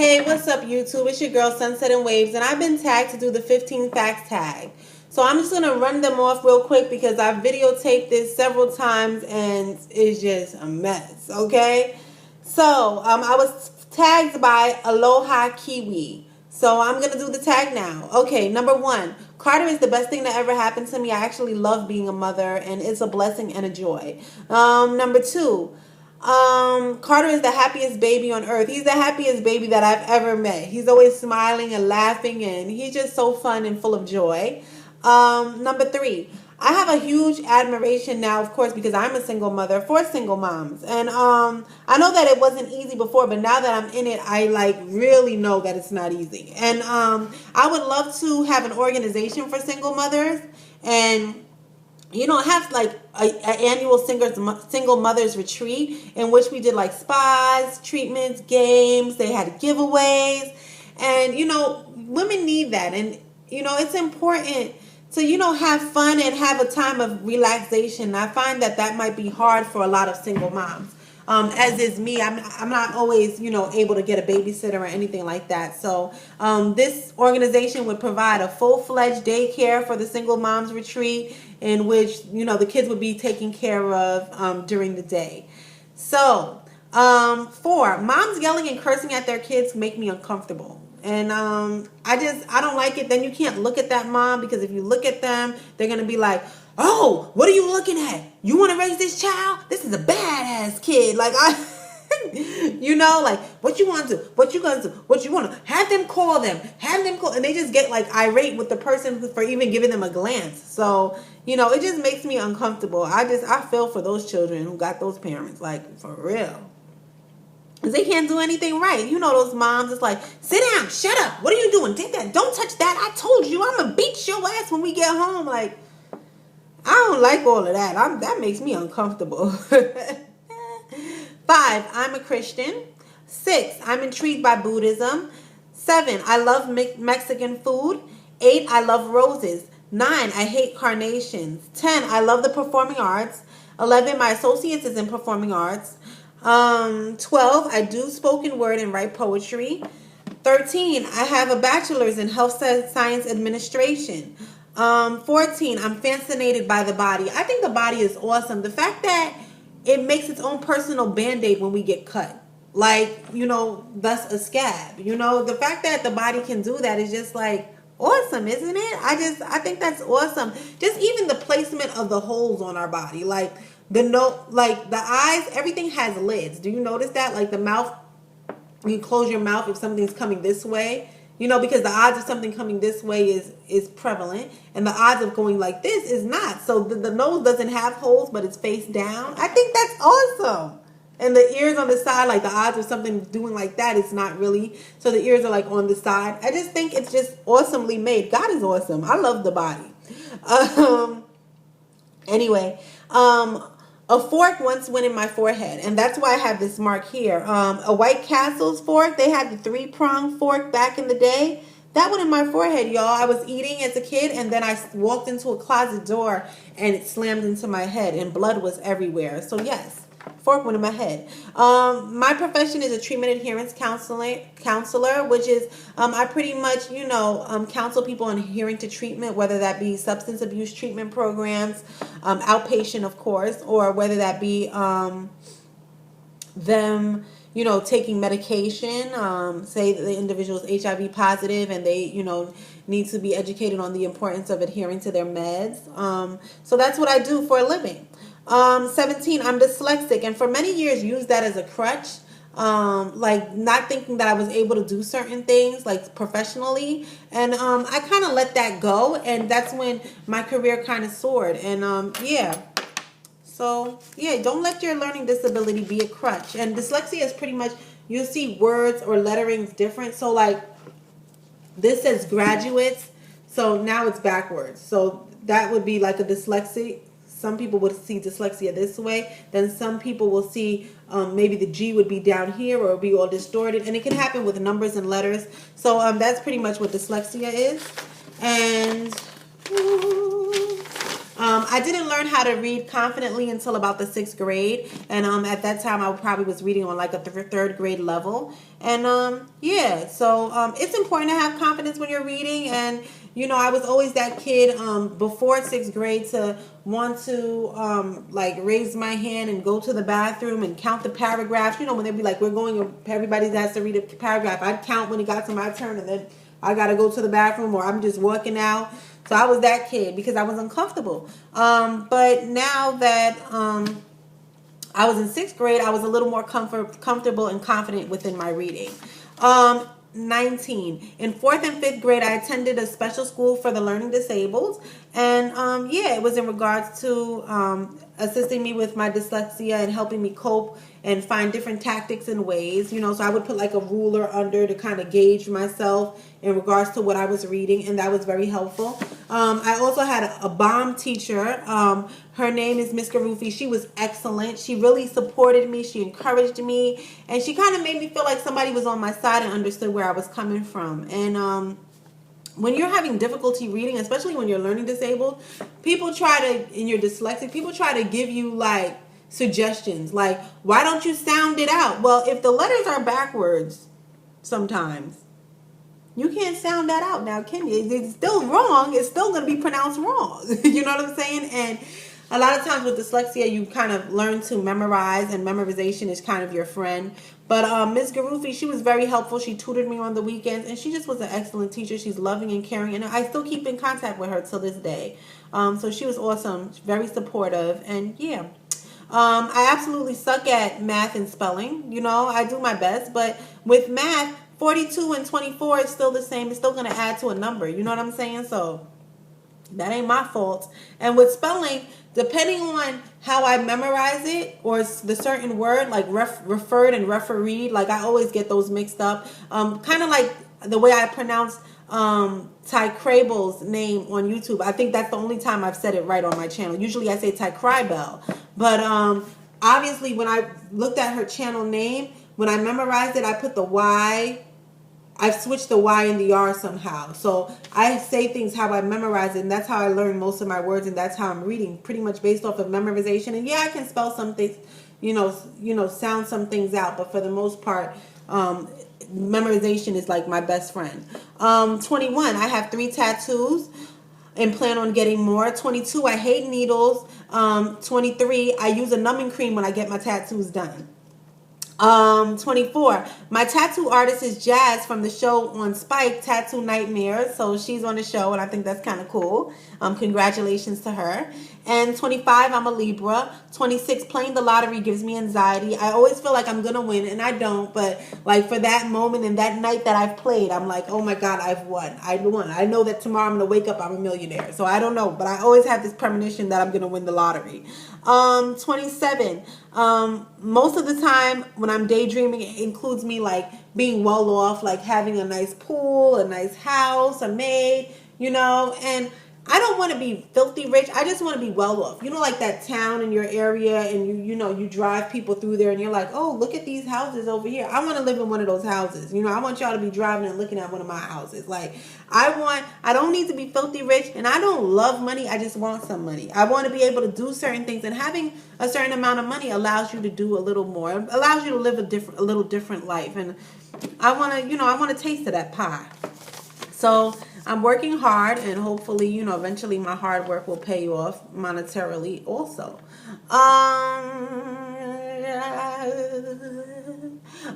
Hey, what's up, YouTube? It's your girl, Sunsetnwaves, and I've been tagged to do the 15 facts tag. So I'm just going to run them off real quick because I've videotaped this several times and it's just a mess, okay? So I was tagged by Alohakiwi. So I'm going to do the tag now. Okay, number 1. Carter is the best thing that ever happened to me. I actually love being a mother, and it's a blessing and a joy. Number 2. Carter is the happiest baby on earth. He's the happiest baby that I've ever met. He's always smiling and laughing, and he's just so fun and full of joy. Number 3, I have a huge admiration now, of course, because I'm a single mother, for single moms. And I know that it wasn't easy before, but now that I'm in it, I really know that it's not easy. And I would love to have an organization for single mothers, and have an annual single mothers retreat in which we did spas, treatments, games. They had giveaways, and women need that, and it's important to have fun and have a time of relaxation. I find that might be hard for a lot of single moms. As is me. I'm not always, able to get a babysitter or anything like that. So this organization would provide a full-fledged daycare for the single moms retreat in which, the kids would be taken care of during the day. So 4, moms yelling and cursing at their kids make me uncomfortable. And I don't like it. Then you can't look at that mom, because if you look at them, they're going to be like, oh, what are you looking at? You want to raise this child? This is a badass kid. What you want to do? What you going to do? What you want to have them call them? And they just get irate with the person for even giving them a glance. So, it just makes me uncomfortable. I feel for those children who got those parents, for real. Because they can't do anything right. Those moms, it's sit down, shut up. What are you doing? Take that. Don't touch that. I told you I'm going to beat your ass when we get home. I don't like all of that. That makes me uncomfortable. 5, I'm a Christian. 6, I'm intrigued by Buddhism. 7, I love Mexican food. 8, I love roses. 9, I hate carnations. 10, I love the performing arts. 11, my associates is in performing arts. 12, I do spoken word and write poetry. 13, I have a bachelor's in health science administration. 14, I'm fascinated by the body. I think the body is awesome. The fact that it makes its own personal band-aid when we get cut. Thus a scab. The fact that the body can do that is just awesome, isn't it? I think that's awesome. Just even the placement of the holes on our body. The eyes, everything has lids. Do you notice that? The mouth, you close your mouth if something's coming this way. Because the odds of something coming this way is prevalent, and the odds of going like this is not. So the nose doesn't have holes, but it's face down. I think that's awesome. And the ears on the side, the odds of something doing like that, it's not really. So the ears are on the side. I just think it's just awesomely made. God is awesome. I love the body. Anyway, a fork once went in my forehead, and that's why I have this mark here. A White Castle's fork, they had the 3-pronged fork back in the day. That went in my forehead, y'all. I was eating as a kid, and then I walked into a closet door, and it slammed into my head, and blood was everywhere. So yes, fork went in my head. My profession is a treatment adherence counselor, which is I pretty much counsel people on adhering to treatment, whether that be substance abuse treatment programs, outpatient of course, or whether that be them taking medication. Say that the individual is HIV positive and they need to be educated on the importance of adhering to their meds. So that's what I do for a living. 17, I'm dyslexic, and for many years used that as a crutch, not thinking that I was able to do certain things professionally, and I kind of let that go, and that's when my career kind of soared. And so don't let your learning disability be a crutch. And dyslexia is pretty much, you'll see words or letterings different. So this says graduates, so now it's backwards. So that would be a dyslexic. Some people would see dyslexia this way. Then some people will see maybe the G would be down here, or it'll be all distorted. And it can happen with numbers and letters. So that's pretty much what dyslexia is. And I didn't learn how to read confidently until about the 6th grade, and at that time I probably was reading on like a third grade level, and yeah, so it's important to have confidence when you're reading, and I was always that kid before 6th grade to want to like raise my hand and go to the bathroom and count the paragraphs. When they'd be like, we're going, everybody has to read a paragraph. I'd count when it got to my turn, and then I got to go to the bathroom, or I'm just walking out. So I was that kid because I was uncomfortable. But now that I was in 6th grade, I was a little more comfortable and confident within my reading. 19. In 4th and 5th grade, I attended a special school for the learning disabled. And yeah, it was in regards to assisting me with my dyslexia and helping me cope and find different tactics and ways. So I would put like a ruler under to kind of gauge myself in regards to what I was reading, and that was very helpful. I also had a bomb teacher. Her name is Miss Garufi. She was excellent. She really supported me. She encouraged me, and she kind of made me feel like somebody was on my side and understood where I was coming from. And when you're having difficulty reading, especially when you're learning disabled, people try to, and you're dyslexic, people try to give you like suggestions, like, why don't you sound it out? Well, if the letters are backwards sometimes, you can't sound that out now, can you? It's still wrong. It's still going to be pronounced wrong. You know what I'm saying? And a lot of times with dyslexia, you kind of learn to memorize, and memorization is kind of your friend. But Ms. Garufi, she was very helpful. She tutored me on the weekends, and she just was an excellent teacher. She's loving and caring, and I still keep in contact with her till this day. So she was awesome, very supportive, and yeah. I absolutely suck at math and spelling. I do my best, but with math, 42 and 24 is still the same. It's still going to add to a number. You know what I'm saying? So that ain't my fault. And with spelling, depending on how I memorize it, or the certain word, like referred and refereed, like I always get those mixed up. Kind of like the way I pronounce Ty Crable's name on YouTube. I think that's the only time I've said it right on my channel. Usually I say Ty Crybell. But obviously when I looked at her channel name, when I memorized it, I put the Y. I've switched the Y and the R somehow. So I say things how I memorize it, and that's how I learn most of my words, and that's how I'm reading, pretty much based off of memorization. And yeah, I can spell some things, sound some things out, but for the most part, memorization is like my best friend. 21, I have 3 tattoos and plan on getting more. 22, I hate needles. 23, I use a numbing cream when I get my tattoos done. 24, my tattoo artist is Jazz from the show on Spike, Tattoo Nightmares. So she's on the show, and I think that's kind of cool. Congratulations to her. And 25, I'm a Libra. 26, playing the lottery gives me anxiety. I always feel like I'm gonna win, and I don't. But like for that moment and that night that I've played, I'm like, oh my God, I've won. I won. I know that tomorrow I'm gonna wake up, I'm a millionaire. So I don't know, but I always have this premonition that I'm gonna win the lottery. 27, most of the time when I'm daydreaming, it includes me like being well off, like having a nice pool, a nice house, a maid, and I don't want to be filthy rich. I just want to be well off. Like that town in your area, and you drive people through there, and you're like, oh, look at these houses over here. I want to live in one of those houses. I want y'all to be driving and looking at one of my houses. Like, I don't need to be filthy rich, and I don't love money. I just want some money. I want to be able to do certain things, and having a certain amount of money allows you to do a little more. It allows you to live a little different life, and I want to taste of that pie. So I'm working hard, and hopefully, eventually my hard work will pay off monetarily also.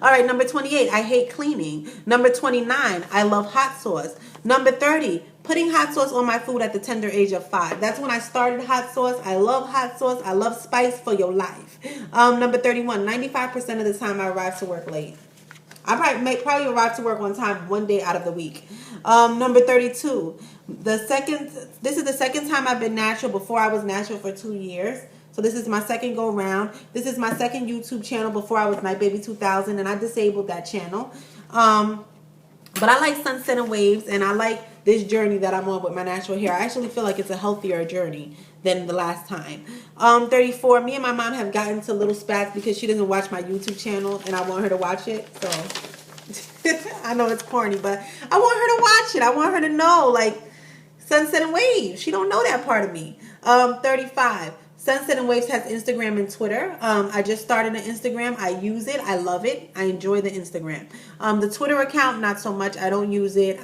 All right, number 28, I hate cleaning. Number 29, I love hot sauce. Number 30, putting hot sauce on my food at the tender age of 5. That's when I started hot sauce. I love hot sauce. I love spice for your life. Number 31, 95% of the time I arrive to work late. I probably arrive to work on time one day out of the week. Number 32. This is the second time I've been natural. Before I was natural for 2 years. So this is my second go round. This is my second YouTube channel. Before I was Night Baby 2000, and I disabled that channel. But I like Sunsetnwaves, and I like this journey that I'm on with my natural hair. I actually feel like it's a healthier journey than the last time. 34, me and my mom have gotten to little spats because she doesn't watch my YouTube channel, and I want her to watch it. So I know it's corny, but I want her to watch it. I want her to know, like, Sunsetnwaves. She don't know that part of me. 35. Sunset and Waves has Instagram and Twitter. I just started an Instagram. I use it. I love it. I enjoy the Instagram. The Twitter account, not so much. I don't use it.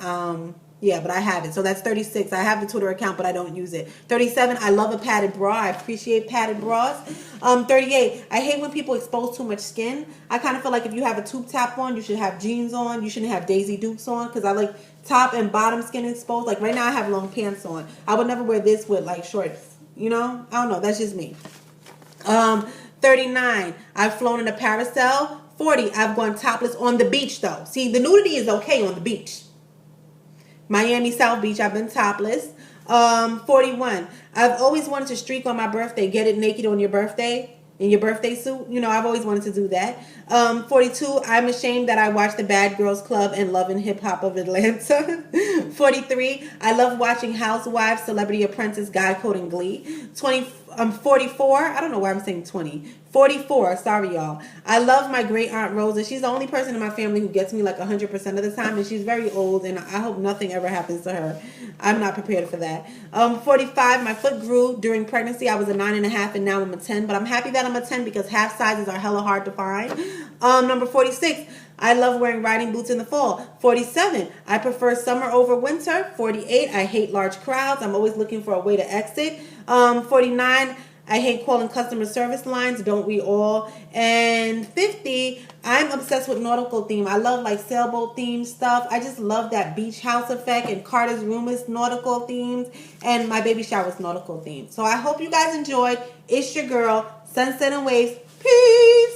Yeah, but I have it. So that's 36. I have the Twitter account, but I don't use it. 37. I love a padded bra. I appreciate padded bras. 38. I hate when people expose too much skin. I kind of feel like if you have a tube top on, you should have jeans on. You shouldn't have Daisy Dukes on because I like top and bottom skin exposed. Like right now, I have long pants on. I would never wear this with like shorts. You know, I don't know. That's just me. 39. I've flown in a parasail. 40. I've gone topless on the beach though. See, the nudity is okay on the beach. Miami South Beach, I've been topless. 41. I've always wanted to streak on my birthday. Get it naked on your birthday. In your birthday suit. You know, I've always wanted to do that. 42. I'm ashamed that I watched the Bad Girls Club and Love and Hip Hop of Atlanta. 43. I love watching Housewives, Celebrity Apprentice, Guy Code, and Glee. 44. I don't know why I'm saying 20. 44. Sorry, y'all. I love my great aunt Rosa. She's the only person in my family who gets me like 100% of the time, and she's very old, and I hope nothing ever happens to her. I'm not prepared for that. 45. My foot grew during pregnancy. I was a 9.5, and now I'm a 10. But I'm happy that I'm a 10 because half sizes are hella hard to find. Number 46. I love wearing riding boots in the fall. 47. I prefer summer over winter. 48. I hate large crowds. I'm always looking for a way to exit. 49. I hate calling customer service lines. Don't we all? And 50. I'm obsessed with nautical theme. I love like sailboat themed stuff. I just love that beach house effect. And Carter's room is nautical themed. And my baby shower is nautical themed. So I hope you guys enjoyed. It's your girl, Sunset and Waves. Peace.